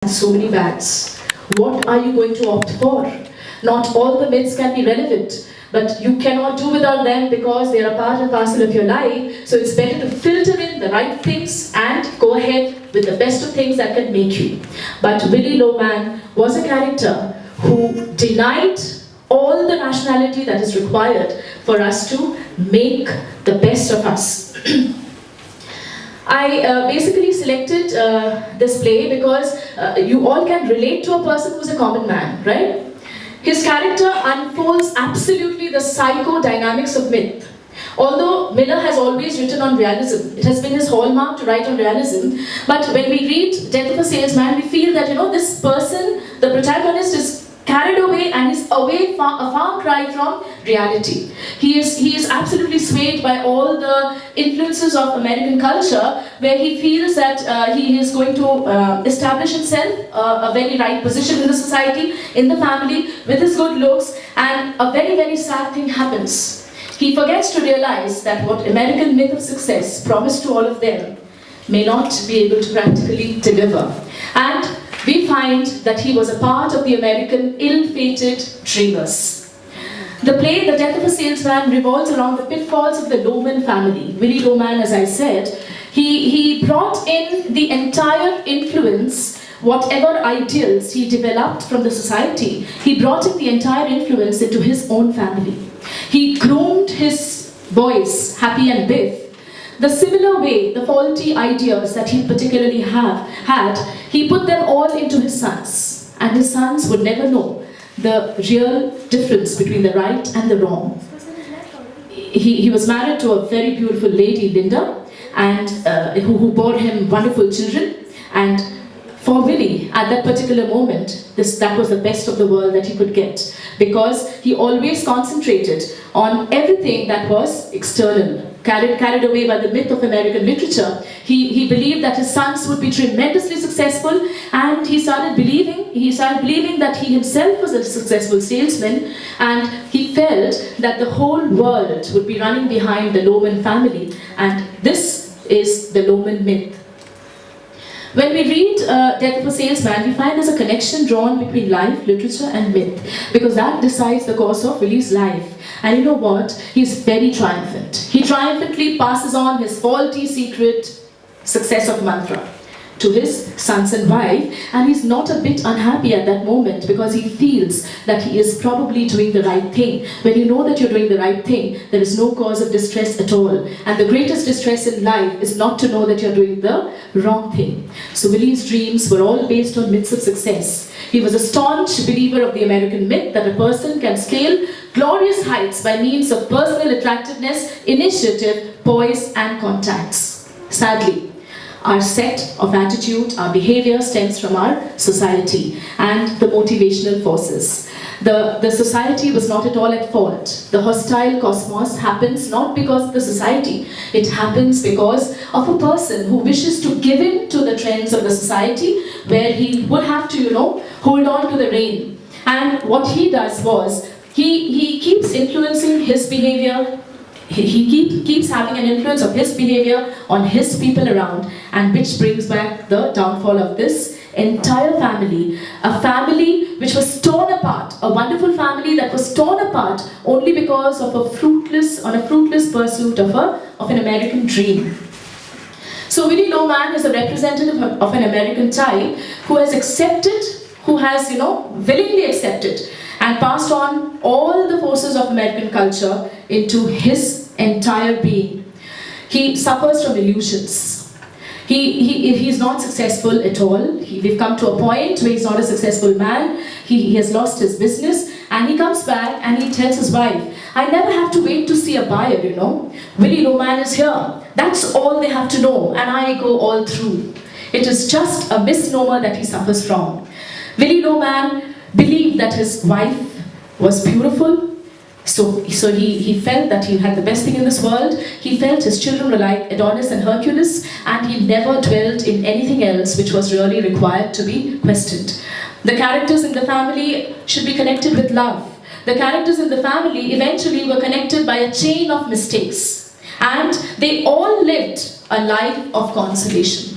so many bags. What are you going to opt for? Not all the myths can be relevant, but you cannot do without them because they are a part and parcel of your life. So it's better to filter in the right things and go ahead with the best of things that can make you. But Willy Loman was a character who denied all the nationality that is required for us to make the best of us. I basically selected this play because you all can relate to a person who's a common man, right? His character unfolds absolutely the psychodynamics of myth. Although Miller has always written on realism, it has been his hallmark to write on realism, but when we read Death of a Salesman, we feel that, this person, the protagonist, is carried away and is away a far cry from reality. He is absolutely swayed by all the influences of American culture, where he feels that he is going to establish himself a very right position in the society, in the family, with his good looks, and a very, very sad thing happens. He forgets to realize that what American myth of success promised to all of them may not be able to practically deliver. And we find that he was a part of the American ill-fated dreamers. The play, The Death of a Salesman, revolves around the pitfalls of the Loman family. Willy Loman, as I said, he brought in the entire influence, whatever ideals he developed from the society, he brought in the entire influence into his own family. He groomed his boys, Happy and Biff, the similar way, the faulty ideas that he particularly had, he put them all into his sons. And his sons would never know the real difference between the right and the wrong. He was married to a very beautiful lady, Linda, and who bore him wonderful children. And for Willy, at that particular moment, that was the best of the world that he could get, because he always concentrated on everything that was external. Carried away by the myth of American literature, he believed that his sons would be tremendously successful, and he started believing that he himself was a successful salesman, and he felt that the whole world would be running behind the Loman family, and this is the Loman myth. When we read Death of a Salesman, we find there's a connection drawn between life, literature and myth, because that decides the course of Willy's life. And you know what? He's very triumphant. He triumphantly passes on his faulty secret success of mantra to his sons and wife, and he's not a bit unhappy at that moment, because he feels that he is probably doing the right thing. When you know that you're doing the right thing, there is no cause of distress at all. And the greatest distress in life is not to know that you're doing the wrong thing. So Willy's dreams were all based on myths of success. He was a staunch believer of the American myth that a person can scale glorious heights by means of personal attractiveness, initiative, poise, and contacts. Sadly, our set of attitude, our behavior stems from our society and the motivational forces. The society was not at all at fault. The hostile cosmos happens not because of the society. It happens because of a person who wishes to give in to the trends of the society, where he would have to, hold on to the rein. And what he does was, he keeps influencing his behavior. He keeps having an influence of his behavior on his people around, and which brings back the downfall of this entire family. A family which was torn apart, a wonderful family that was torn apart only because of a fruitless pursuit of an American dream. So Willy Loman is a representative of an American type who has willingly accepted and passed on all the forces of American culture into his entire being. He suffers from illusions. He's not successful at all. We've come to a point where he's not a successful man. He has lost his business, and he comes back and he tells his wife, I never have to wait to see a buyer, Willy Loman is here. That's all they have to know, and I go all through. It is just a misnomer that he suffers from. Willy Loman believed that his wife was beautiful, so he felt that he had the best thing in this world. He felt his children were like Adonis and Hercules, and he never dwelt in anything else which was really required to be questioned. The characters in the family should be connected with love. The characters in the family eventually were connected by a chain of mistakes, and they all lived a life of consolation.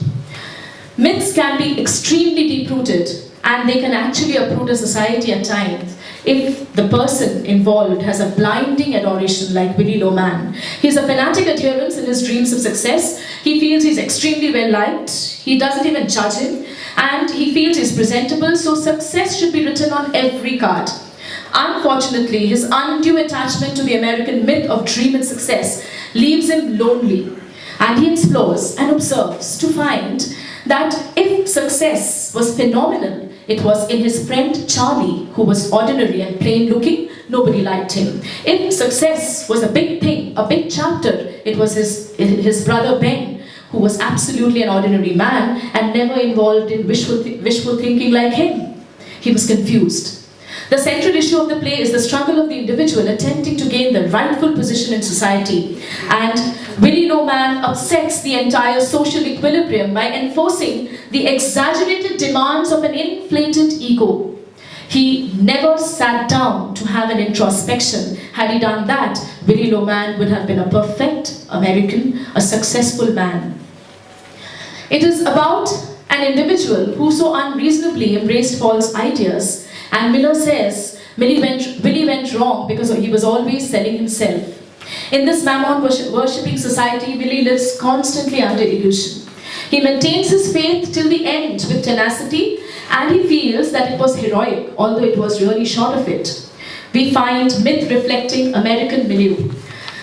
Myths can be extremely deep-rooted, and they can actually uproot a society at times if the person involved has a blinding adoration like Willy Loman. He's a fanatic adherence in his dreams of success. He feels he's extremely well-liked. He doesn't even judge him. And he feels he's presentable, so success should be written on every card. Unfortunately, his undue attachment to the American myth of dream and success leaves him lonely. And he explores and observes to find that if success was phenomenal, it was in his friend Charlie, who was ordinary and plain looking. Nobody liked him. If success was a big thing, a big chapter, it was his brother Ben, who was absolutely an ordinary man and never involved in wishful thinking like him. He was confused. The central issue of the play is the struggle of the individual attempting to gain the rightful position in society. And Willy Loman upsets the entire social equilibrium by enforcing the exaggerated demands of an inflated ego. He never sat down to have an introspection. Had he done that, Willy Loman would have been a perfect American, a successful man. It is about an individual who so unreasonably embraced false ideas. And Miller says, Willy went wrong because he was always selling himself. In this mammon-worshipping society, Willy lives constantly under illusion. He maintains his faith till the end with tenacity, and he feels that it was heroic, although it was really short of it. We find myth reflecting American milieu.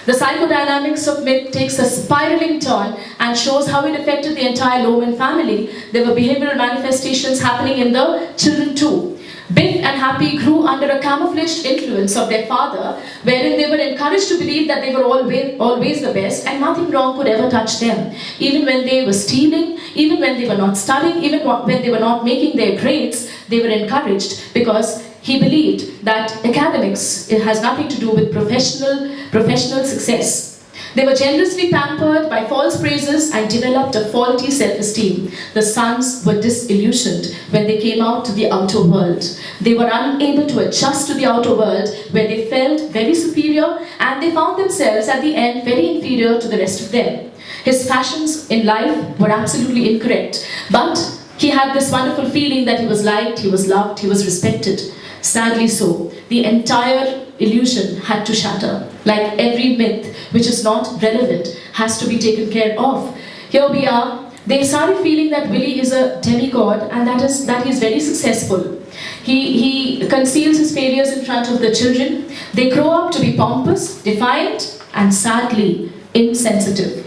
The psychodynamics of myth takes a spiraling turn and shows how it affected the entire Loman family. There were behavioral manifestations happening in the children too. Biff and Happy grew under a camouflaged influence of their father, wherein they were encouraged to believe that they were always the best and nothing wrong could ever touch them. Even when they were stealing, even when they were not studying, even when they were not making their grades, they were encouraged because he believed that academics, it has nothing to do with professional success. They were generously pampered by false praises and developed a faulty self-esteem. The sons were disillusioned when they came out to the outer world. They were unable to adjust to the outer world where they felt very superior and they found themselves at the end very inferior to the rest of them. His fashions in life were absolutely incorrect, but he had this wonderful feeling that he was liked, he was loved, he was respected. Sadly so, the entire illusion had to shatter. Like every myth which is not relevant has to be taken care of. Here we are. They started feeling that Willy is a demigod and that he is very successful. He conceals his failures in front of the children. They grow up to be pompous, defiant, and sadly insensitive.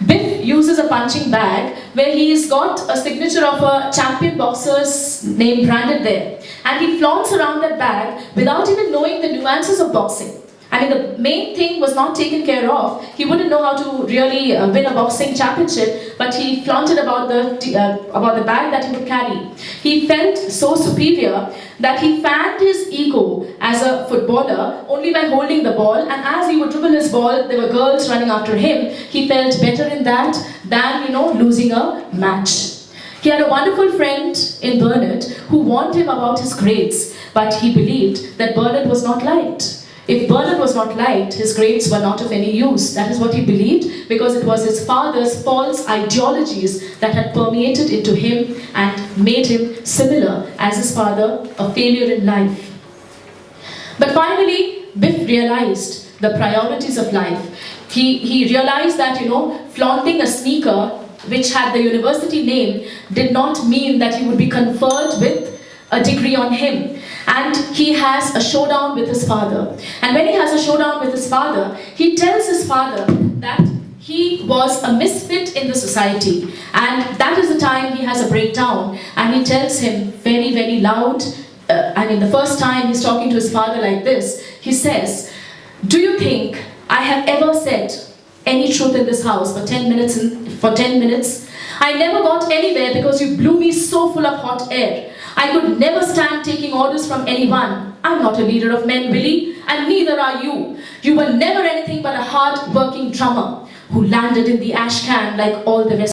Biff uses a punching bag where he's got a signature of a champion boxer's name branded there. And he flaunts around that bag without even knowing the nuances of boxing. I mean, the main thing was not taken care of. He wouldn't know how to really win a boxing championship, but he flaunted about the bag that he would carry. He felt so superior that he fanned his ego as a footballer only by holding the ball, and as he would dribble his ball, there were girls running after him. He felt better in that than, losing a match. He had a wonderful friend in Bernard who warned him about his grades, but he believed that Bernard was not liked. If Bernard was not liked, his grades were not of any use. That is what he believed because it was his father's false ideologies that had permeated into him and made him similar as his father, a failure in life. But finally, Biff realized the priorities of life. He realized that, flaunting a sneaker which had the university name did not mean that he would be conferred with a degree on him. And he has a showdown with his father. And when he has a showdown with his father, he tells his father that he was a misfit in the society. And that is the time he has a breakdown. And he tells him very, very loud, the first time he's talking to his father like this, he says, "Do you think I have ever said any truth in this house for 10 minutes? I never got anywhere because you blew me so full of hot air. I could never stand taking orders from anyone. I'm not a leader of men, Willy, and neither are you. You were never anything but a hard-working drummer who landed in the ash can like all the rest."